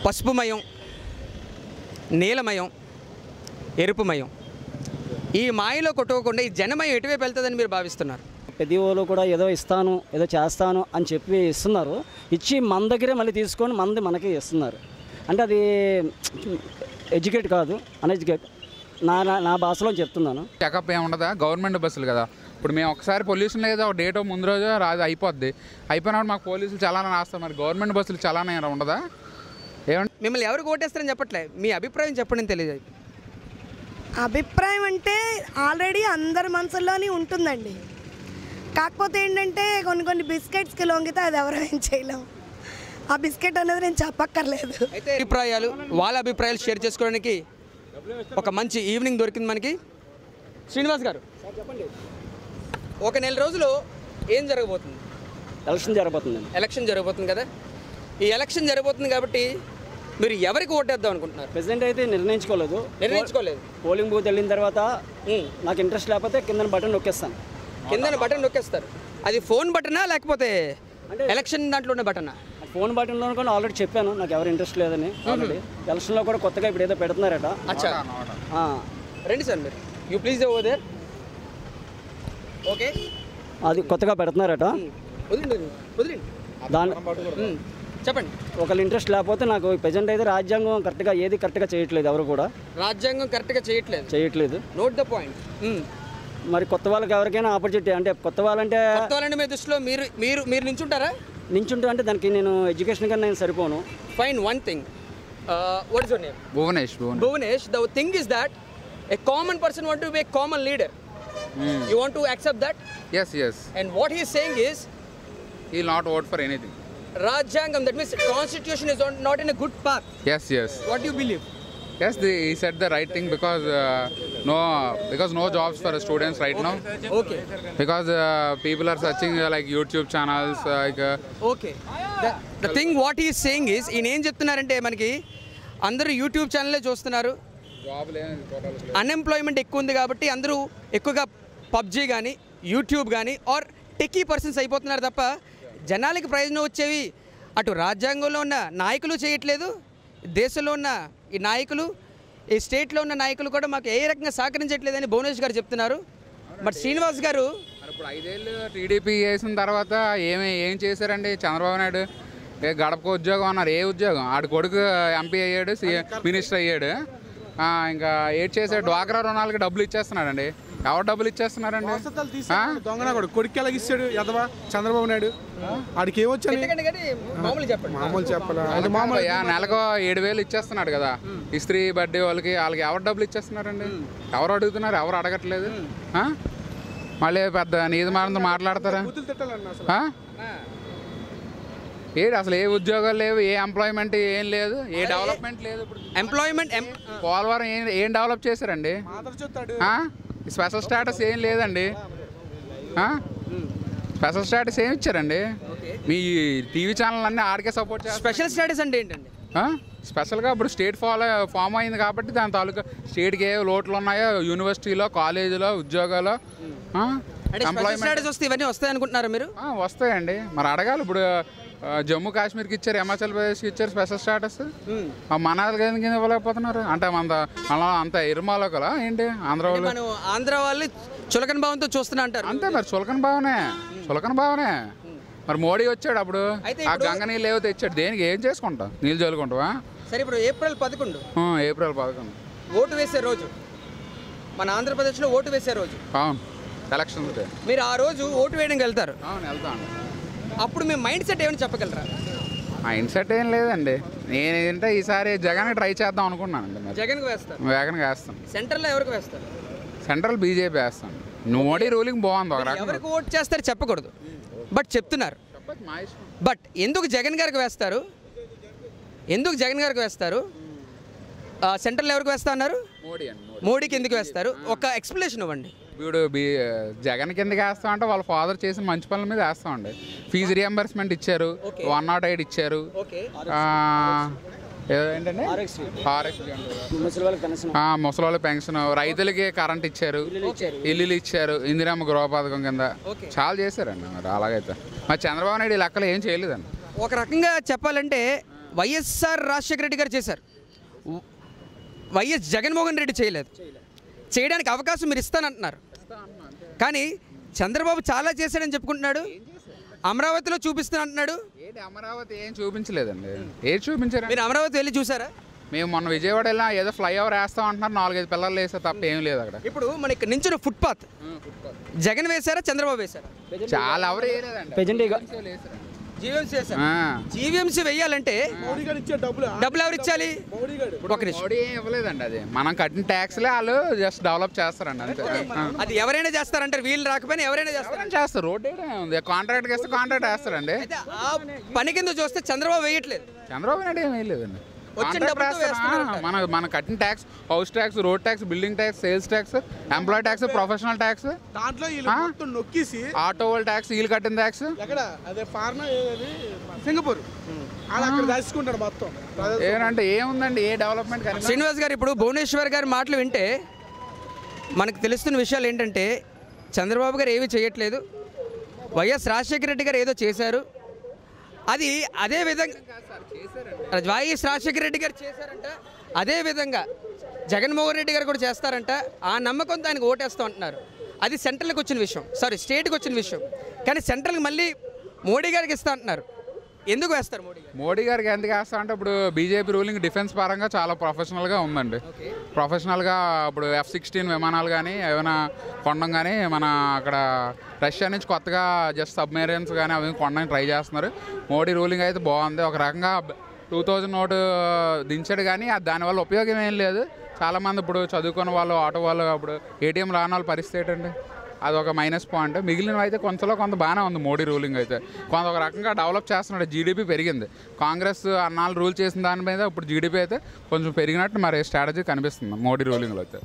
పసుపుమయం, నీలమయం, ఎరుపుమయం, ఈ మాయలో కొట్టుకోకుండా ఈ జనమయం ఎటువైపు వెళ్తుందని మీరు భావిస్తున్నారు? ప్రతి వాళ్ళు కూడా ఏదో ఇస్తాను ఏదో చేస్తాను అని చెప్పి ఇస్తున్నారు. ఇచ్చి మన దగ్గరే మళ్ళీ తీసుకొని మనకి ఇస్తున్నారు. అంటే అది ఎడ్యుకేట్ కాదు, అన్ఎడ్యుకేట్. నా భాషలో చెప్తున్నాను. చెకప్ ఏముండదా? గవర్నమెంట్ బస్సులు కదా. ఇప్పుడు మేము ఒకసారి పొల్యూషన్ లేదా ఒక డేట్ ముందు రోజు రాదు అయిపోద్ది. అయిపోయినప్పుడు మాకు పోలీసులు చలానా రాస్తారు. మరి గవర్నమెంట్ బస్సులు చలానా ఉండదా? ఏమంటే మిమ్మల్ని ఎవరికి ఓటేస్తారని చెప్పట్లే, మీ అభిప్రాయం చెప్పండి తెలియదు. అభిప్రాయం అంటే ఆల్రెడీ అందరి మనసుల్లోనే ఉంటుందండి. కాకపోతే ఏంటంటే కొన్ని బిస్కెట్స్కి లొంగితే అది ఎవరో ఏం చేయలేము. ఆ బిస్కెట్ అనేది నేను చెప్పక్కర్లేదు. అయితే అభిప్రాయాలు, వాళ్ళ అభిప్రాయాలు షేర్ చేసుకోవడానికి ఒక మంచి ఈవినింగ్ దొరికింది మనకి. శ్రీనివాస్ గారు చెప్పండి, ఒక నెల రోజులు ఏం జరగబోతుంది? ఎలక్షన్ జరగబోతుంది కదా. ఈ ఎలక్షన్ జరగబోతుంది కాబట్టి మీరు ఎవరికి ఓటేద్దాం అనుకుంటున్నారు? ప్రెసిడెంట్ అయితే నిర్ణయించుకోలేదు. పోలింగ్ బూత్ వెళ్ళిన తర్వాత నాకు ఇంట్రెస్ట్ లేకపోతే కింద బటన్ నొక్కేస్తాను. కింద బటన్ నొక్కేస్తారు. అది ఫోన్ బటనా లేకపోతే ఎలక్షన్ దాంట్లో ఉన్న బటనా? ఫోన్ బటన్లో కూడా ఆల్రెడీ చెప్పాను నాకు ఎవరు ఇంట్రెస్ట్ లేదని. ఆల్రెడీ ఎలక్షన్లో కూడా కొత్తగా ఇప్పుడు ఏదో పెడుతున్నారట. అచ్చా, రండి సార్ మీరు, you please over there. Okay, అది కొత్తగా పెడుతున్నారట. దాని చెప్పండి. ఒకళ్ళు ఇంట్రెస్ట్ లేకపోతే నాకు ప్రజెంట్ అయితే రాజ్యాంగం కరెక్ట్గా ఏది కరెక్ట్గా చేయట్లేదు. ఎవరు కూడా రాజ్యాంగం కరెక్ట్గా చేయట్లేదు. Note the point. మరి కొత్త వాళ్ళకి ఎవరికైనా ఆపర్చునిటీ అంటే కొత్త వాళ్ళంటే మీ దృష్టిలో మీరు నించుంటారా? నించుంటా అంటే దానికి నేను ఎడ్యుకేషన్ కన్నా నేను సరిపోను. Fine, one thing, what is your name? Bhuvanesh. The thing is that a common person want to be a common leader. You want to accept that? Yes. And what he is saying is he will not vote for anything. Rajangam, that means constitution is not in a good path. Yes. What do you believe? Yes, he said the right thing because no jobs for students right now. Okay. Because people are searching like YouTube channels like. Okay. The thing what he is saying is ఈయన ఏం చెప్తున్నారంటే మనకి అందరూ YouTube ఛానల్లే చూస్తున్నారు. Unemployment ఎక్కువ ఉంది కాబట్టి అందరూ ఎక్కువగా పబ్జీ కానీ యూట్యూబ్ కానీ ఆర్ టెక్కీ పర్సన్స్ అయిపోతున్నారు తప్ప జనాలకి ప్రయోజనం వచ్చేవి అటు రాజ్యాంగంలో ఉన్న నాయకులు చేయట్లేదు, దేశంలో ఉన్న ఈ నాయకులు, ఈ స్టేట్లో ఉన్న నాయకులు కూడా మాకు ఏ రకంగా సహకరించట్లేదని భువనేష్ గారు చెప్తున్నారు. బట్ శ్రీనివాస్ గారు ఇప్పుడు 5 ఏళ్ళు టీడీపీ చేసిన తర్వాత ఏం చేశారండి? చంద్రబాబు నాయుడు గడపకు ఉద్యోగం అన్నారు. ఏ ఉద్యోగం? ఆడి కొడుకు ఎంపీ అయ్యాడు, మినిస్టర్ అయ్యాడు. ఇంకా ఏడ్ చేసాడు. డ్వాక్రా రుణాలకి డబ్బులు ఇచ్చేస్తున్నాడండి. ఎవరు డబ్బులు ఇచ్చేస్తున్నారండి? దొంగన కొడుకు ఎలాగ ఇస్తాడు ఎదవా చంద్రబాబు నాయుడు? ఆడికి ఏమొచ్చాడు? మామూలు చెప్పాలి. నెలకు 7,000 ఇచ్చేస్తున్నాడు కదా ఇస్త్రీ బర్త్డే వాళ్ళకి ఎవరు డబ్బులు ఇచ్చేస్తున్నారండి? ఎవరు అడుగుతున్నారు? ఎవరు అడగట్లేదు. మళ్ళీ పెద్ద నీతి మాట్లాడతారా? ఏడు అసలు ఏ ఉద్యోగాలు లేవు, ఏ ఎంప్లాయ్మెంట్ ఏం లేదు, ఏ డెవలప్మెంట్ లేదు. ఇప్పుడు పోలవరం ఏం డెవలప్ చేశారండి? స్పెషల్ స్టేటస్ ఏం లేదండి. స్పెషల్ స్టేటస్ ఏం ఇచ్చారండి? మీ టీవీ ఛానల్ అన్నీ ఆడికే సపోర్ట్ చేస్తారు. స్పెషల్ స్టేటస్ అంటే ఏంటండి? స్పెషల్గా ఇప్పుడు స్టేట్ ఫామ్ అయింది కాబట్టి దాని తాలూకా స్టేట్కి ఏ లోట్లు ఉన్నాయో యూనివర్సిటీలో, కాలేజీలో, ఉద్యోగాలు, ఎంప్లాయ్మెంట్ వస్తే ఇవన్నీ వస్తాయి అనుకుంటున్నారా మీరు? వస్తాయండి. మరి అడగాలి. ఇప్పుడు జమ్మూ కాశ్మీర్కి ఇచ్చారు, హిమాచల్ ప్రదేశ్కి ఇచ్చారు స్పెషల్ స్టేటస్. మన కింద ఇవ్వలేకపోతున్నారు. అంటే మన అంత ఇరుమాలోకలా ఏంటి? ఆంధ్ర వాళ్ళు చులకన భావంతో చూస్తున్నా అంటారు. అంతే మరి, చులకన భావనే. మరి మోడీ వచ్చాడు అప్పుడు ఆ గంగ నీళ్ళు ఏవో తెచ్చాడు. దేనికి? ఏం చేసుకుంటావు? నీళ్ళు చల్లుకుంటావా? సరే, ఇప్పుడు ఏప్రిల్ 11 ఓటు వేసే రోజు, మన ఆంధ్రప్రదేశ్లో ఓటు వేసే రోజు. అవును, ఎలక్షన్. మీరు ఆ రోజు ఓటు వేయడానికి వెళ్తారు. అవును, వెళ్తాను. అప్పుడు మీ మైండ్ సెట్ ఏమైనా చెప్పగలరా? మైండ్ సెట్ ఏం లేదండి. నేను ఏంటంటే ఈసారి జగన్ ట్రై చేద్దాం అనుకున్నానండి. జగన్కి వేస్తారు? జగన్కి వేస్తాను. సెంట్రల్లో ఎవరికి వేస్తారు? సెంట్రల్ బీజేపీ వేస్తాను. మోడీ రూలింగ్ బాగుంది. ఒక రకంగా ఎవరికి ఓటు చేస్తారు చెప్పకూడదు, బట్ చెప్తున్నారు. బట్ ఎందుకు జగన్ గారికి వేస్తారు? సెంట్రల్ ఎవరికి వేస్తా అన్నారు? మోడీకి ఎందుకు వేస్తారు? ఒక ఎక్స్ప్లెనేషన్ ఇవ్వండి. ఇప్పుడు జగన్ కిందకి వేస్తాం అంటే వాళ్ళ ఫాదర్ చేసిన మంచి పనుల మీద వేస్తామండి. ఫీజు రియంబర్స్మెంట్ ఇచ్చారు, 108 ఇచ్చారు, ఏంటంటే ముసలి వాళ్ళ పెన్షన్, రైతులకి కరెంట్ ఇచ్చారు, ఇల్లులు ఇచ్చారు, ఇందిరమ్మ గృహ పథకం కింద చాలా చేశారండి. మరి అలాగైతే మరి చంద్రబాబు నాయుడు లెక్కలు ఏం చేయలేదండి. ఒక రకంగా చెప్పాలంటే వైఎస్ఆర్ రాజశేఖర రెడ్డి గారు చేశారు, వైఎస్ జగన్మోహన్ రెడ్డి చేయలేదు. చేయడానికి అవకాశం మీరు ఇస్తానంటున్నారు, కానీ చంద్రబాబు చాలా చేశాడని చెప్పుకుంటున్నాడు. అమరావతిలో చూపిస్తాను అంటున్నాడు. అమరావతి ఏం చూపించలేదండి. ఏది చూపించారు? మీరు అమరావతి వెళ్ళి చూసారా? మేము మొన్న విజయవాడ వెళ్ళినా ఏదో ఫ్లైఓవర్ వేస్తాం అంటున్నారు, 4-5 పిల్లలు వేసే తప్ప ఏం లేదు అక్కడ. ఇప్పుడు మన ఇక్కడ నుంచి ఫుట్పాత్ జగన్ వేశారా చంద్రబాబు వేశారా? చాలా ఎవరు వేయలేదండి. జీవీఎంసీ వేశారు. జీవీఎంసీ వేయాలంటే డబ్బులు ఎవరు ఇచ్చాలి? ఒక నిమిషం. మోడీ ఏం ఇవ్వలేదండి. అది మనం కట్టిన ట్యాక్స్లే వాళ్ళు జస్ట్ డెవలప్ చేస్తారండి అంతే. అది ఎవరైనా చేస్తారంటారు, వీళ్ళు రాకపోయినా ఎవరైనా చేస్తారు. రోడ్ ఉంది, కాంట్రాక్ట్ వేస్తే కాంట్రాక్ట్ వేస్తారండి. ఆ పని కింద చూస్తే చంద్రబాబు వేయట్లేదు. చంద్రబాబు నాయుడు ఏం వేయలేదండి. మన కట్టిన tax, house tax, road tax, building tax, sales tax, employ tax, professional tax, దాంట్లో నొక్కేసి ఆటో వాళ్ళ ట్యాక్స్, వీళ్ళు కట్టిన ట్యాక్స్ సింగపూర్ అక్కడ దాచుకుంటాడు మొత్తం. ఏంటంటే ఏముందండి, ఏ డెవలప్మెంట్ కానీ. శ్రీనివాస్ గారు, ఇప్పుడు భువనేశ్వర్ గారి మాటలు వింటే మనకు తెలుస్తున్న విషయాలు ఏంటంటే చంద్రబాబు గారు ఏమీ చేయట్లేదు, వైఎస్ రాజశేఖర రెడ్డి గారు ఏదో చేశారు, అది అదే విధంగా వైఎస్ రాజశేఖర రెడ్డి గారు చేశారంట, అదే విధంగా జగన్మోహన్ రెడ్డి గారు కూడా చేస్తారంట. ఆ నమ్మకంతో ఆయనకు ఓటేస్తాం అంటున్నారు. అది సెంట్రల్కి వచ్చిన విషయం, స్టేట్కి వచ్చిన విషయం. కానీ సెంట్రల్కి మళ్ళీ మోడీ గారికి ఇస్తా అంటున్నారు. ఎందుకు వేస్తారు మోడీ గారికి? ఎందుకు వేస్తా అంటే ఇప్పుడు బీజేపీ రూలింగ్ డిఫెన్స్ పరంగా చాలా ప్రొఫెషనల్గా ఉందండి. ప్రొఫెషనల్గా ఇప్పుడు F-16 విమానాలు కానీ ఏమైనా కొనడం కానీ, మన అక్కడ రష్యా నుంచి కొత్తగా జస్ట్ సబ్మెరీన్స్ కానీ అవి కొనడానికి ట్రై చేస్తున్నారు. మోడీ రూలింగ్ అయితే బాగుంది. ఒక రకంగా 2000 నోటు దించాడు, కానీ దానివల్ల ఉపయోగం ఏం లేదు. చాలామంది ఇప్పుడు చదువుకున్న వాళ్ళు, ఆటో వాళ్ళు, ఇప్పుడు ATM రాని వాళ్ళ పరిస్థితి ఏంటండి, అదొక మైనస్ పాయింట్. మిగిలినవి అయితే కొంతలో కొంత బాగానే ఉంది. మోడీ రూలింగ్ అయితే కొంత ఒక రకంగా డెవలప్ చేస్తున్నాడు. జీడీపీ పెరిగింది. కాంగ్రెస్ అన్నాళ్ళు రూల్ చేసిన దాని మీద ఇప్పుడు జీడీపీ అయితే కొంచెం పెరిగినట్టు మరి స్ట్రాటజీ కనిపిస్తుంది మోడీ రూలింగ్లో అయితే.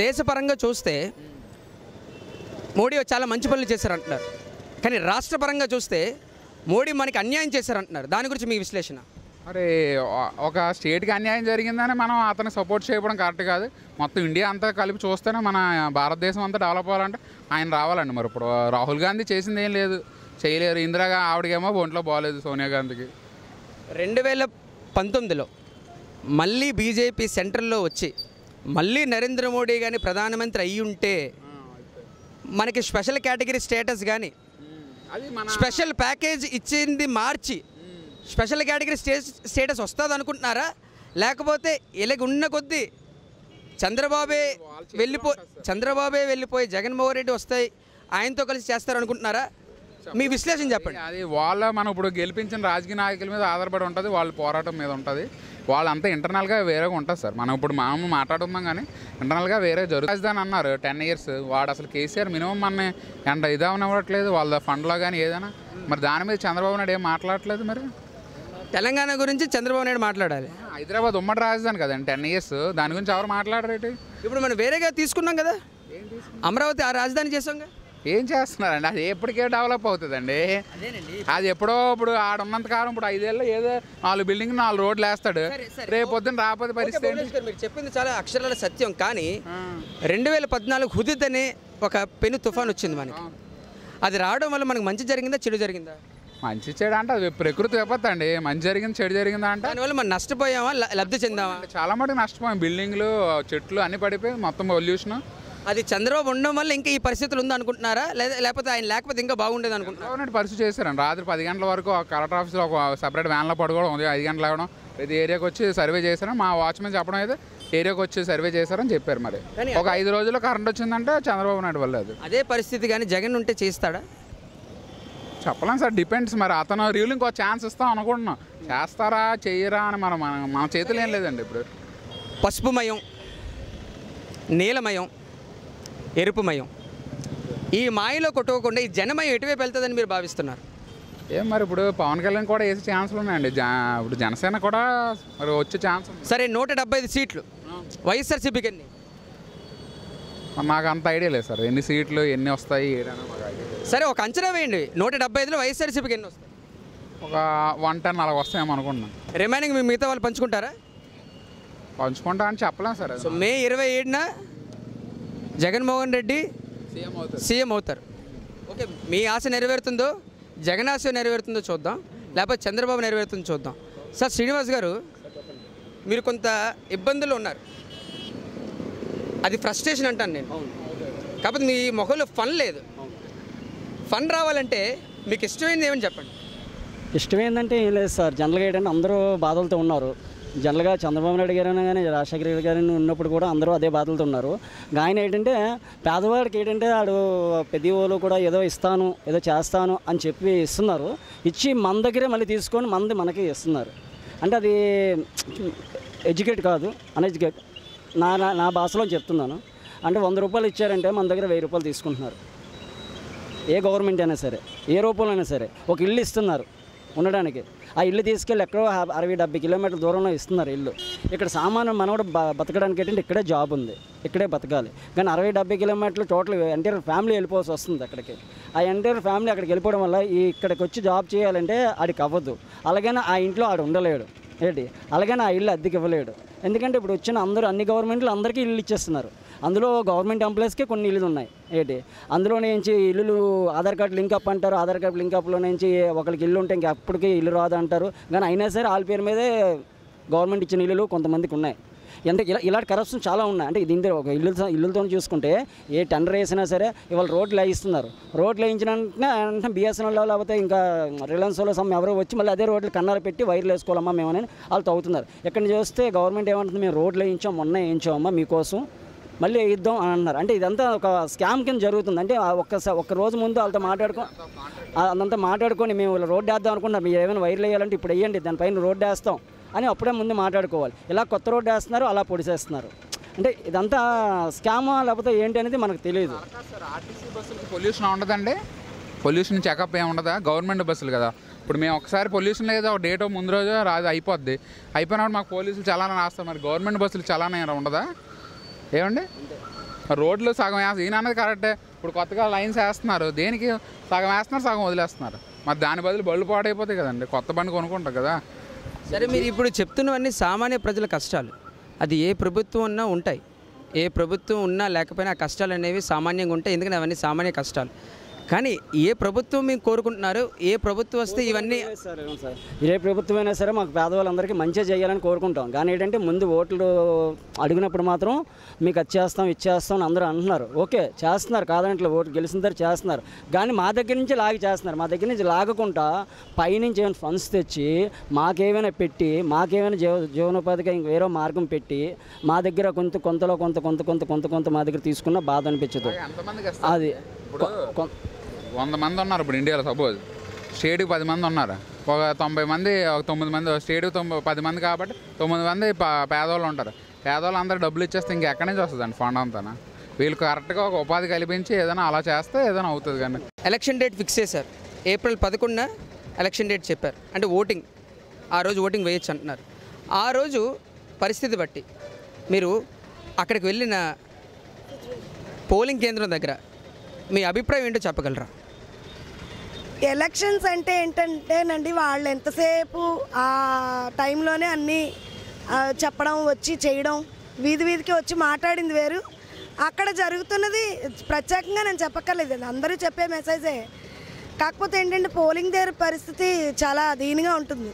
దేశపరంగా చూస్తే మోడీ చాలా మంచి పనులు చేశారంటున్నారు, కానీ రాష్ట్రపరంగా చూస్తే మోడీ మనకి అన్యాయం చేశారంటున్నారు. దాని గురించి మీ విశ్లేషణ? మరి ఒక స్టేట్కి అన్యాయం జరిగిందని మనం అతను సపోర్ట్ చేయడం కరెక్ట్ కాదు. మొత్తం ఇండియా అంతా కలిపి చూస్తేనే మన భారతదేశం అంతా డెవలప్ అవ్వాలంటే ఆయన రావాలండి. మరి ఇప్పుడు రాహుల్ గాంధీ చేసింది ఏం లేదు, చేయలేరు. ఇందిరాగా ఆవిడకేమో ఒంట్లో బాగోలేదు సోనియా గాంధీకి. 2019లో మళ్ళీ బీజేపీ సెంట్రల్లో వచ్చి మళ్ళీ నరేంద్ర మోడీ కానీ ప్రధానమంత్రి అయ్యి ఉంటే మనకి స్పెషల్ కేటగిరీ స్టేటస్ కానీ స్పెషల్ ప్యాకేజ్ ఇచ్చింది మార్చి స్పెషల్ కేటగిరీ స్టేటస్ వస్తుంది అనుకుంటున్నారా? లేకపోతే ఇలాగ ఉన్న కొద్దీ చంద్రబాబే వెళ్ళిపోయి జగన్మోహన్ రెడ్డి వస్తాయి ఆయనతో కలిసి చేస్తారు అనుకుంటున్నారా? మీ విశ్లేషణ చెప్పండి. అది మనం ఇప్పుడు గెలిపించిన రాజకీయ నాయకుల మీద ఆధారపడి ఉంటుంది, వాళ్ళ పోరాటం మీద ఉంటుంది. వాళ్ళంతా ఇంటర్నల్గా వేరేగా ఉంటుంది సార్. మనం ఇప్పుడు మాట్లాడుతున్నాం కానీ ఇంటర్నల్గా వేరే జరుగుతుందని అన్నారు 10 years. వాడు అసలు కేసీఆర్ మినిమం మన ఇవ్వట్లేదు వాళ్ళ ఫండ్లో కానీ ఏదైనా. మరి దాని మీద చంద్రబాబు నాయుడు ఏం మాట్లాడట్లేదు. మరి తెలంగాణ గురించి చంద్రబాబు నాయుడు మాట్లాడాలి. హైదరాబాద్ ఉమ్మడి రాజధాని కదండి 10 years, దాని గురించి ఎవరు మాట్లాడరేటి? ఇప్పుడు మనం వేరేగా తీసుకున్నాం కదా, అమరావతి ఆ రాజధాని చేసాంగా. ఏం చేస్తున్నారండి? అది ఎప్పటికే డెవలప్ అవుతుందండి. అది ఎప్పుడో ఇప్పుడు ఆడున్నంత కాలం ఇప్పుడు 5 ఏళ్ళు ఏదో 4 బిల్డింగ్ 4 రోడ్లు వేస్తాడు, రేపు పొద్దున్న రాకపోతే పరిస్థితి. మీరు చెప్పింది చాలా అక్షరాల సత్యం, కానీ 2014 హుదీద్ అనే ఒక పెను తుఫాన్ వచ్చింది మనకి. అది రావడం వల్ల మనకు మంచి జరిగిందా చెడు జరిగిందా? మంచి చెడు అంటే అది ప్రకృతి విపత్తు అండి. మంచి జరిగింది చెడు జరిగిందా అంటే దానివల్ల మనం నష్టపోయామా లబ్ధి చెందామా? చాలా మటుకు నష్టపోయాం. బిల్డింగ్లు చెట్లు అన్నీ పడిపోయి మొత్తం పొల్యూషన్. అది చంద్రబాబు ఉండడం వల్ల ఇంకా ఈ పరిస్థితులు ఉంది అనుకుంటున్నారా, లేకపోతే ఆయన లేకపోతే ఇంకా బాగుండేది అనుకుంటున్నారా? పరిస్థితి చేశారండి. రాత్రి 10 గంటల వరకు కలెక్టర్ ఆఫీస్లో ఒక సపరేట్ వ్యాన్లో పడుకోవడం, ఉదయం 5 గంటలు అవ్వడం, ప్రతి ఏరియాకి వచ్చి సర్వే చేశారని మా వాచ్మెన్ చెప్పడం అయితే ఏరియాకి వచ్చి సర్వే చేశారని చెప్పారు. మరి ఒక 5 రోజుల్లో కరెంట్ వచ్చిందంటే చంద్రబాబు నాయుడు వల్ల. అది అదే పరిస్థితి కానీ జగన్ ఉంటే చేస్తాడా చెప్పలేం సార్, డిపెండ్స్. మరి అతను రూలింగ్ ఒక ఛాన్స్ ఇస్తాం అనుకుంటున్నాం, చేస్తారా చెయ్యరా అని మన చేతులు ఏం లేదండి. ఇప్పుడు పసుపుమయం, నీలమయం, ఎరుపుమయం, ఈ మాయలో కొట్టుకోకుండా ఈ జనమయం ఎటువైపు వెళ్తుందని మీరు భావిస్తున్నారు? ఏం మరి ఇప్పుడు పవన్ కళ్యాణ్ కూడా వేసే ఛాన్సులు ఉన్నాయండి. ఇప్పుడు జనసేన కూడా మరి వచ్చే ఛాన్స్ ఉంది. సరే, 175 సీట్లు వైఎస్ఆర్సీపీకి ఎన్ని? నాకు అంత ఐడియా లేదు సార్, ఎన్ని సీట్లు ఎన్ని వస్తాయి ఏదైనా మాకు ఐడియా లేదు. సరే, ఒక అంచనా వేయండి, 175లో వైఎస్ఆర్సీపీకి ఎన్ని వస్తాయి? ఒక 110 అలా వస్తాయేమో అనుకుంటున్నాను. రిమైనింగ్ మిగతా వాళ్ళు పంచుకుంటారా? పంచుకుంటా అని చెప్పలేం సార్. సో మే 27న జగన్మోహన్ రెడ్డి సీఎం అవుతారు. ఓకే, మీ ఆశ నెరవేరుతుందో జగన్ ఆశ నెరవేరుతుందో చూద్దాం. లేకపోతే చంద్రబాబు నెరవేరుతుంది చూద్దాం. సార్ శ్రీనివాస్ గారు, మీరు కొంత ఇబ్బందులు ఉన్నారు, అది ఫ్రస్ట్రేషన్ అంటాను నేను. కాకపోతే మీ మొహంలో ఫన్ లేదు. ఫన్ రావాలంటే మీకు ఇష్టమైనది ఏమని చెప్పండి. ఇష్టం ఏంటంటే ఏం లేదు సార్. జనరల్గా ఏంటంటే అందరూ బాధలతో ఉన్నారు. జనరల్గా చంద్రబాబు నాయుడు గారైనా కానీ రాజశేఖర రెడ్డి గారైనా ఉన్నప్పుడు కూడా అందరూ అదే బాధలతో ఉన్నారు. ఆయన ఏంటంటే పేదవాడికి ఏంటంటే వాడు ప్రతి వాళ్ళు కూడా ఏదో ఇస్తాను ఏదో చేస్తాను అని చెప్పి ఇస్తున్నారు. ఇచ్చి మన దగ్గరే మళ్ళీ తీసుకొని మనకి ఇస్తున్నారు. అంటే అది ఎడ్యుకేట్ కాదు, అన్ఎడ్యుకేట్. నా భాషలో చెప్తున్నాను. అంటే 100 రూపాయలు ఇచ్చారంటే మన దగ్గర 1000 రూపాయలు తీసుకుంటున్నారు. ఏ గవర్నమెంట్ అయినా సరే, ఏ రూపంలో అయినా సరే. ఒక ఇల్లు ఇస్తున్నారు ఉండడానికి. ఆ ఇల్లు తీసుకెళ్ళి ఎక్కడో 60-70 కిలోమీటర్ల దూరంలో ఇస్తున్నారు ఇల్లు. ఇక్కడ సామాన్య మనవడు బతకడానికి ఏంటంటే ఇక్కడే జాబ్ ఉంది, ఇక్కడే బతకాలి. కానీ 60-70 కిలోమీటర్లు టోటల్ ఎంటైర్ ఫ్యామిలీ వెళ్ళిపోవాల్సి వస్తుంది అక్కడికి. ఆ ఎంటైర్ ఫ్యామిలీ అక్కడికి వెళ్ళిపోవడం వల్ల ఇక్కడికి వచ్చి జాబ్ చేయాలంటే ఆడికి అవ్వదు. అలాగైనా ఆ ఇంట్లో ఆడు ఉండలేడు ఏంటి, అలాగని ఆ ఇల్లు అద్దెకి ఇవ్వలేడు. ఎందుకంటే ఇప్పుడు వచ్చిన అన్ని గవర్నమెంట్లు అందరికీ ఇల్లు ఇచ్చేస్తున్నారు. అందులో గవర్నమెంట్ ఎంప్లాయీస్కే కొన్ని ఇల్లులు ఉన్నాయి ఏంటి. అందులో నుంచి ఇల్లులు ఆధార్ కార్డు లింకప్ అంటారు. ఆధార్ కార్డు లింకప్లో నుంచి ఒకరికి ఇల్లు ఉంటే ఇంకా అప్పటికి ఇల్లు రాదు అంటారు. కానీ అయినా సరే వాళ్ళ పేరు మీదే గవర్నమెంట్ ఇచ్చిన ఇల్లులు కొంతమందికి ఉన్నాయి. అంటే ఇలాంటి కరప్షన్ చాలా ఉన్నాయి. అంటే దీంతో ఒక ఇల్లులతో చూసుకుంటే ఏ టెండర్ వేసినా సరే ఇవాళ రోడ్లు వేయిస్తున్నారు. రోడ్లు వేయించిన వెంటనే బిఎస్ఎన్ఎల్ లేకపోతే ఇంకా రిలయన్స్ వాళ్ళు ఎవరో వచ్చి మళ్ళీ అదే రోడ్లు కన్నాలు పెట్టి వైర్లు వేసుకోవాలమ్మా మేమని వాళ్ళు తవ్వుతున్నారు. ఎక్కడ చూస్తే గవర్నమెంట్ ఏమంటుంది, మేము రోడ్లు వేయించాం, మొన్న వేయించామమ్మా మీకోసం, మళ్ళీ వేయిద్దాం అని అన్నారు. అంటే ఇదంతా ఒక స్కామ్ కింద జరుగుతుంది. అంటే ఒక్క రోజు ముందు వాళ్ళతో అదంతా మాట్లాడుకొని మేము రోడ్డు వేద్దాం అనుకుంటున్నాం, మీరు ఏమైనా వైర్లు వేయాలంటే ఇప్పుడు వేయండి, దానిపైన రోడ్డు వేస్తాం అని అప్పుడే ముందు మాట్లాడుకోవాలి. ఇలా కొత్త రోడ్డు వేస్తున్నారు, అలా పొడిసేస్తున్నారు. అంటే ఇదంతా స్కామా లేకపోతే ఏంటి అనేది మనకు తెలియదు. ఆర్టీసీ బస్సులకి పొల్యూషన్ ఉండదండి, పొల్యూషన్ చెకప్ ఏమి ఉండదా? గవర్నమెంట్ బస్సులు కదా. ఇప్పుడు మేము ఒకసారి పొల్యూషన్ లేదా ఒక డేట్ ముందు రోజు రాదు అయిపోద్ది. అయిపోయినప్పుడు మాకు పోలీసులు చలానా రాస్తారు. మరి గవర్నమెంట్ బస్సులు చలానా ఉండదా ఏమండి? రోడ్లు సగం ఈయన అన్నది కరెక్టే. ఇప్పుడు కొత్తగా లైన్స్ వేస్తున్నారు, దేనికి సగం వేస్తున్నారు, సగం వదిలేస్తున్నారు. మరి దాని బదులు బళ్ళు పాడైపోతాయి కదండి, కొత్త బండి కొనుక్కుంటారు కదా. సరే, మీరు ఇప్పుడు చెప్తున్నవన్నీ సామాన్య ప్రజల కష్టాలు. అది ఏ ప్రభుత్వం ఉన్నా ఉంటాయి, ఏ ప్రభుత్వం ఉన్నా లేకపోయినా ఆ కష్టాలు అనేవి సామాన్యంగా ఉంటాయి. ఎందుకంటే అవన్నీ సామాన్య కష్టాలు. కానీ ఏ ప్రభుత్వం మేము కోరుకుంటున్నారు, ఏ ప్రభుత్వం వస్తే ఇవన్నీ సార్ ఏ ప్రభుత్వం అయినా సరే మాకు పేదవాళ్ళందరికీ మంచిగా చేయాలని కోరుకుంటాం. కానీ ఏంటంటే ముందు ఓట్లు అడిగినప్పుడు మాత్రం మీకు అది చేస్తాం ఇచ్చేస్తాం అని అందరూ అంటున్నారు. ఓకే చేస్తున్నారు, కాదంటే ఓటు గెలిచిన తర్వాత చేస్తున్నారు. కానీ మా దగ్గర నుంచి లాగి చేస్తున్నారు. మా దగ్గర నుంచి లాగకుండా పైనుంచి ఏమైనా ఫండ్స్ తెచ్చి మాకేమైనా పెట్టి, మాకేమైనా జీవనోపాధిగా ఇంక వేరే మార్గం పెట్టి మా దగ్గర కొంతలో కొంత మా దగ్గర తీసుకున్న బాధ అనిపించదు. అది 100 మంది ఉన్నారు ఇప్పుడు ఇండియాలో. సపోజ్ స్టేట్కి 10 మంది ఉన్నారు, ఒక 90 మంది, ఒక 9 మంది స్టేట్కి 10 మంది కాబట్టి 9 మంది పేదవాళ్ళు ఉంటారు. పేదవాళ్ళు అందరూ డబ్బులు ఇచ్చేస్తే ఇంకెక్కడి నుంచి వస్తుందండి ఫండ్ అంతా? వీళ్ళు కరెక్ట్గా ఒక ఉపాధి కల్పించి ఏదైనా అలా చేస్తే ఏదైనా అవుతుంది. కానీ ఎలక్షన్ డేట్ ఫిక్స్ చేశారు. ఏప్రిల్ 11న ఎలక్షన్ డేట్ చెప్పారు. అంటే ఓటింగ్, ఆ రోజు ఓటింగ్ వేయచ్చు అంటున్నారు. ఆ రోజు పరిస్థితి బట్టి మీరు అక్కడికి వెళ్ళిన పోలింగ్ కేంద్రం దగ్గర మీ అభిప్రాయం ఏంటో చెప్పగలరా? ఎలక్షన్స్ అంటే ఏంటంటేనండి, వాళ్ళు ఎంతసేపు ఆ టైంలోనే అన్నీ చెప్పడం, వచ్చి చేయడం, వీధికి వచ్చి మాట్లాడింది వేరు. అక్కడ జరుగుతున్నది ప్రత్యేకంగా నేను చెప్పక్కర్లేదు, అందరూ చెప్పే మెసేజే. కాకపోతే ఏంటంటే పోలింగ్ దగ్గర పరిస్థితి చాలా దీనిగా ఉంటుంది,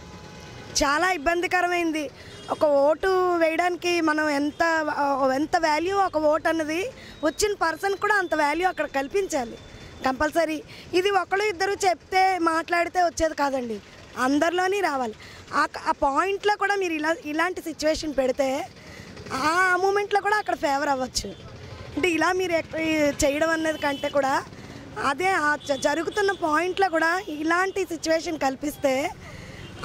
చాలా ఇబ్బందికరమైంది. ఒక ఓటు వేయడానికి మనం ఎంత వాల్యూ ఒక ఓటు అన్నది వచ్చిన పర్సన్ కూడా అంత వాల్యూ అక్కడ కల్పించాలి కంపల్సరీ. ఇది ఒకళ్ళు ఇద్దరు చెప్తే మాట్లాడితే వచ్చేది కాదండి, అందరిలోని రావాలి. ఆ పాయింట్లో కూడా మీరు ఇలాంటి సిచ్యువేషన్ పెడితే ఆ మూమెంట్లో కూడా అక్కడ ఫేవర్ అవ్వచ్చు. అంటే ఇలా మీరు చేయడం అనేది కంటే కూడా అదే జరుగుతున్న పాయింట్లో కూడా ఇలాంటి సిచ్యువేషన్ కల్పిస్తే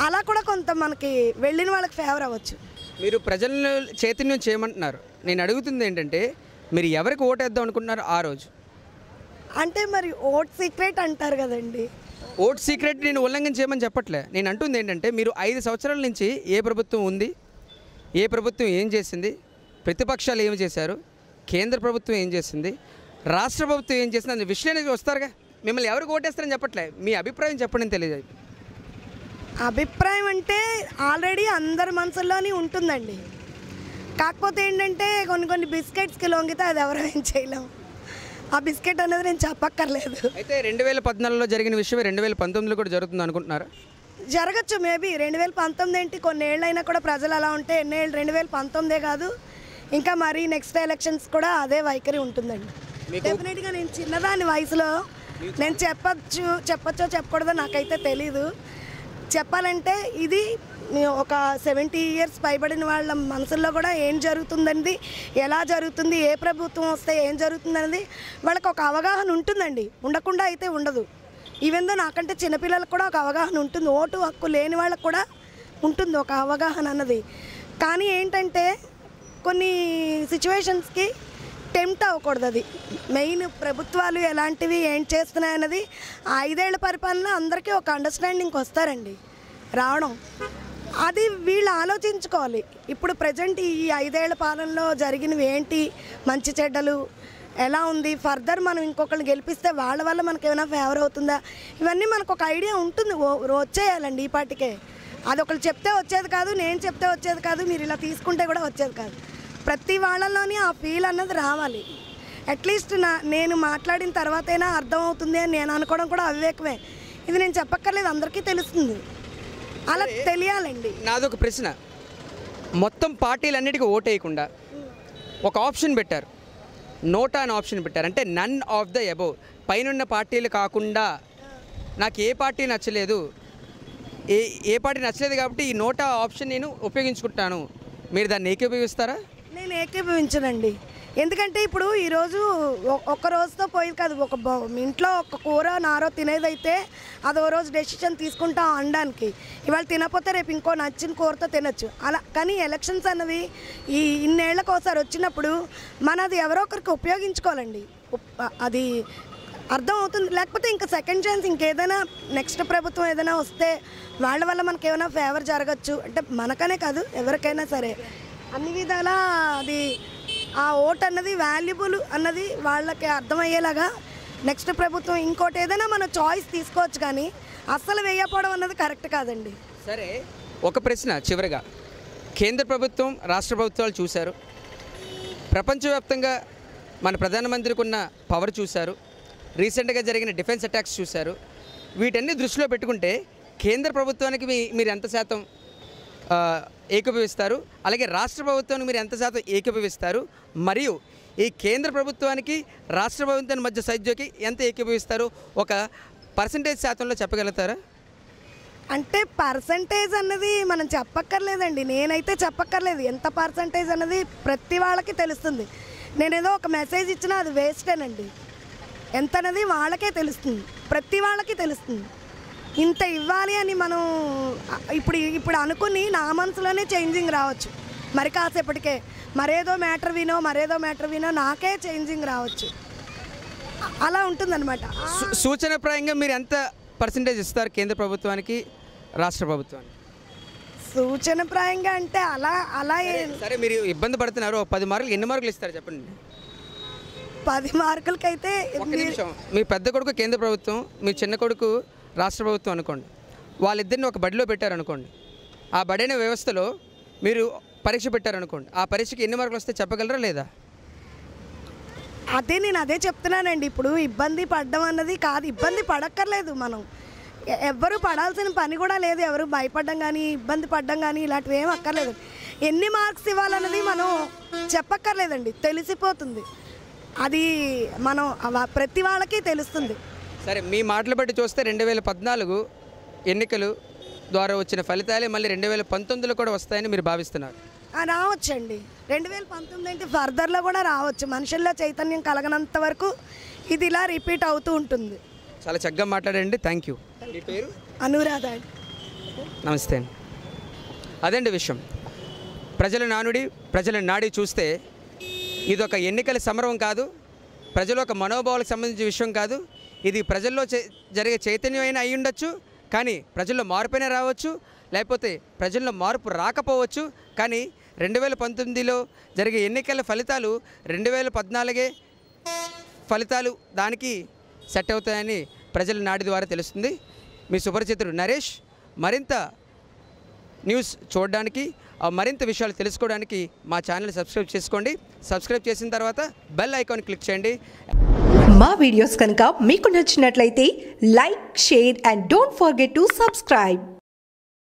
అలా కూడా కొంత మనకి వెళ్ళిన వాళ్ళకి ఫేవర్ అవ్వచ్చు. మీరు ప్రజలను చైతన్యం చేయమంటున్నారు. నేను అడుగుతుంది ఏంటంటే, మీరు ఎవరికి ఓటేద్దాం అనుకుంటున్నారు ఆ రోజు? అంటే మరి ఓట్ సీక్రెట్ అంటారు కదండి. ఓట్ సీక్రెట్ నేను ఉల్లంఘన చేయమని చెప్పట్లే. నేను అంటుంది ఏంటంటే, మీరు 5 సంవత్సరాల నుంచి ఏ ప్రభుత్వం ఉంది, ఏ ప్రభుత్వం ఏం చేసింది, ప్రతిపక్షాలు ఏమి చేశారు, కేంద్ర ప్రభుత్వం ఏం చేసింది, రాష్ట్ర ప్రభుత్వం ఏం చేసింది అని విశ్లేషణ వస్తారుగా. మిమ్మల్ని ఎవరికి ఓటేస్తారని చెప్పట్లే, మీ అభిప్రాయం చెప్పండి తెలియదు. అభిప్రాయం అంటే ఆల్రెడీ అందరి మనసుల్లోనే ఉంటుందండి. కాకపోతే ఏంటంటే కొన్ని బిస్కెట్స్కి లొంగితే అది ఎవరో ఏం చేయలేం. ఆ బిస్కెట్ అనేది నేను చెప్పక్కర్లేదు. అయితే 2014లో జరిగిన విషయం 2019లో కూడా జరుగుతుంది అనుకుంటున్నారా? జరగచ్చు మేబీ 2019 ఏంటి, కొన్ని ఏళ్ళైనా కూడా ప్రజలు అలా ఉంటే ఎన్నేళ్ళు 2019 కాదు, ఇంకా మరి నెక్స్ట్ ఎలక్షన్స్ కూడా అదే వైఖరి ఉంటుందండి. డెఫినెట్గా నేను చిన్నదాని వయసులో నేను చెప్పచ్చో చెప్పకూడదో నాకైతే తెలీదు. చెప్పాలంటే ఇది ఒక 70 years పైబడిన వాళ్ళ మనసుల్లో కూడా ఏం జరుగుతుందండి, ఎలా జరుగుతుంది, ఏ ప్రభుత్వం వస్తే ఏం జరుగుతుందనేది వాళ్ళకి ఒక అవగాహన ఉంటుందండి. ఉండకుండా అయితే ఉండదు. ఈవెన్ దో నాకంటే చిన్నపిల్లలకు కూడా ఒక అవగాహన ఉంటుంది, ఓటు హక్కు లేని వాళ్ళకు కూడా ఉంటుంది ఒక అవగాహన అన్నది. కానీ ఏంటంటే కొన్ని సిచ్యువేషన్స్కి టెంప్ట్ అవ్వకూడదు. అది మెయిన్. ప్రభుత్వాలు ఎలాంటివి ఏం చేస్తున్నాయన్నది 5 ఏళ్ల పరిపాలన అందరికీ ఒక అండర్స్టాండింగ్కి వస్తారండి రావడం. అది వీళ్ళు ఆలోచించుకోవాలి. ఇప్పుడు ప్రజెంట్ ఈ 5 ఏళ్ల పాలనలో జరిగినవి ఏంటి, మంచి చెడ్డలు ఎలా ఉంది, ఫర్దర్ మనం ఇంకొకరిని గెలిపిస్తే వాళ్ళ వల్ల మనకు ఏమైనా ఫేవర్ అవుతుందా, ఇవన్నీ మనకు ఒక ఐడియా ఉంటుంది. వచ్చేయాలండి ఈ పాటికే. అది ఒకళ్ళు చెప్తే వచ్చేది కాదు, నేను చెప్తే వచ్చేది కాదు, మీరు ఇలా తీసుకుంటే కూడా వచ్చేది కాదు. ప్రతి వాళ్ళలోని ఆ ఫీల్ అన్నది రావాలి. అట్లీస్ట్ నేను మాట్లాడిన తర్వాతైనా అర్థమవుతుంది అని నేను అనుకోవడం కూడా అవివేకమే. ఇది నేను చెప్పక్కర్లేదు, అందరికీ తెలుస్తుంది. అలా తెలియాలండి. నాదొక ప్రశ్న. మొత్తం పార్టీలన్నిటికీ ఓటు వేయకుండా ఒక ఆప్షన్ పెట్టారు, నోటా అని ఆప్షన్ పెట్టారు. అంటే నన్ ఆఫ్ ద అబోవ్, పైనున్న పార్టీలు కాకుండా నాకు ఏ పార్టీ నచ్చలేదు, ఏ పార్టీ నచ్చలేదు కాబట్టి ఈ నోటా ఆప్షన్ నేను ఉపయోగించుకుంటాను. మీరు దాన్ని ఏకీభవిస్తారా? నేను ఏకీభవించనండి. ఎందుకంటే ఇప్పుడు ఈరోజు ఒక్క రోజుతో పోయేది కాదు. ఇంట్లో ఒక కూర నారో తినేదైతే అదో రోజు డెసిషన్ తీసుకుంటాం అనడానికి. ఇవాళ తినకపోతే రేపు ఇంకో నచ్చిన కూరతో తినచ్చు అలా. కానీ ఎలక్షన్స్ అన్నవి ఈ ఇన్నేళ్లకు ఒకసారి వచ్చినప్పుడు మనది ఎవరో ఒకరికి ఉపయోగించుకోవాలండి. అది అర్థం అవుతుంది. లేకపోతే ఇంకా సెకండ్ ఛాన్స్ ఇంకేదైనా నెక్స్ట్ ప్రభుత్వం ఏదైనా వస్తే వాళ్ళ వల్ల మనకి ఏమైనా ఫేవర్ జరగచ్చు. అంటే మనకనే కాదు ఎవరికైనా సరే అన్ని విధాలా అది ఆ ఓట్ అన్నది వాల్యుబుల్ అన్నది వాళ్ళకి అర్థమయ్యేలాగా నెక్స్ట్ ప్రభుత్వం ఇంకోటి ఏదైనా మన చాయిస్ తీసుకోవచ్చు. కానీ అస్సలు వేయకపోవడం అన్నది కరెక్ట్ కాదండి. సరే, ఒక ప్రశ్న చివరిగా. కేంద్ర ప్రభుత్వం, రాష్ట్ర ప్రభుత్వాలు చూశారు, ప్రపంచవ్యాప్తంగా మన ప్రధానమంత్రికి ఉన్న పవర్ చూశారు, రీసెంట్గా జరిగిన డిఫెన్స్ అటాక్స్ చూశారు. వీటన్ని దృష్టిలో పెట్టుకుంటే కేంద్ర ప్రభుత్వానికి మీరు ఎంత శాతం ఏకీభవిస్తారు, అలాగే రాష్ట్ర ప్రభుత్వానికి మీరు ఎంత శాతం ఏకీభవిస్తారు, మరియు ఈ కేంద్ర ప్రభుత్వానికి రాష్ట్ర ప్రభుత్వానికి మధ్య సైద్యోకి ఎంత ఏకీభవిస్తారు, ఒక పర్సంటేజ్ శాతంలో చెప్పగలుగుతారా? అంటే పర్సంటేజ్ అన్నది మనం చెప్పక్కర్లేదండి. నేనైతే చెప్పక్కర్లేదు. ఎంత పర్సంటేజ్ అన్నది ప్రతి వాళ్ళకి తెలుస్తుంది. నేనేదో ఒక మెసేజ్ ఇచ్చినా అది వేస్టేనండి. ఎంత అన్నది వాళ్ళకే తెలుస్తుంది, ప్రతి వాళ్ళకి తెలుస్తుంది. ఇంత ఇవ్వాలి అని మనం ఇప్పుడు అనుకుని నా మనసులోనే చేంజింగ్ రావచ్చు. మరి కాసేపటికే మరేదో మ్యాటర్ వినో నాకే చేంజింగ్ రావచ్చు. అలా ఉంటుందన్నమాట. సూచనప్రాయంగా మీరు ఎంత పర్సంటేజ్ ఇస్తారు కేంద్ర ప్రభుత్వానికి, రాష్ట్ర ప్రభుత్వానికి? సూచనప్రాయంగా అంటే అలా సరే, మీరు ఇబ్బంది పడుతున్నారు. 10 మార్కులు ఎన్ని మార్కులు ఇస్తారు చెప్పండి? 10 మార్కులకైతే మీ పెద్ద కొడుకు కేంద్ర ప్రభుత్వం, మీ చిన్న కొడుకు రాష్ట్ర ప్రభుత్వం అనుకోండి. వాళ్ళిద్దరిని ఒక బడిలో పెట్టారనుకోండి. ఆ బడైన వ్యవస్థలో మీరు పరీక్ష పెట్టారనుకోండి. ఆ పరీక్షకి ఎన్ని మార్కులు వస్తే చెప్పగలరా లేదా? నేను అదే చెప్తున్నానండి. ఇప్పుడు ఇబ్బంది పడడం అన్నది కాదు, ఇబ్బంది పడక్కర్లేదు. మనం ఎవ్వరూ పడాల్సిన పని కూడా లేదు. ఎవరు భయపడడం కానీ ఇబ్బంది పడడం కానీ ఇలాంటివి ఏం అక్కర్లేదు. ఎన్ని మార్క్స్ ఇవ్వాలన్నది మనం చెప్పక్కర్లేదండి, తెలిసిపోతుంది. అది మనం ప్రతి వాళ్ళకి తెలుస్తుంది. సరే, మీ మాటలు బట్టి చూస్తే 2014 ఎన్నికలు ద్వారా వచ్చిన ఫలితాలే మళ్ళీ 2019లో కూడా వస్తాయని మీరు భావిస్తున్నారు? రావచ్చండి. 2019 ఏంటి, ఫర్దర్లో కూడా రావచ్చు. మనుషుల్లో చైతన్యం కలగనంత వరకు ఇది ఇలా రిపీట్ అవుతూ ఉంటుంది. చాలా చక్కగా మాట్లాడండి. Thank you. మీ పేరు? అనురాధ. నమస్తే అండి. అదండి విషయం. ప్రజల నానుడి, ప్రజల నాడి చూస్తే ఇదొక ఎన్నికల సమరం కాదు, ప్రజల ఒక మనోభావాలకు సంబంధించిన విషయం కాదు. ఇది ప్రజల్లో జరిగే చైతన్యం అయినా అయి ఉండొచ్చు, కానీ ప్రజల్లో మార్పైనా రావచ్చు, లేకపోతే ప్రజల్లో మార్పు రాకపోవచ్చు. కానీ 2019లో జరిగే ఎన్నికల ఫలితాలు 2014 ఫలితాలు దానికి సెట్ అవుతాయని ప్రజల నాడి ద్వారా తెలుస్తుంది. మీ సుపరిచితుడు నరేష్. మరింత న్యూస్ చూడడానికి, మరింత విషయాలు తెలుసుకోవడానికి మా ఛానల్ సబ్స్క్రైబ్ చేసుకోండి. సబ్స్క్రైబ్ చేసిన తర్వాత బెల్ ఐకాన్ క్లిక్ చేయండి. మా వీడియోస్ కనుక మీకు నచ్చినట్లయితే like, share and don't forget to subscribe.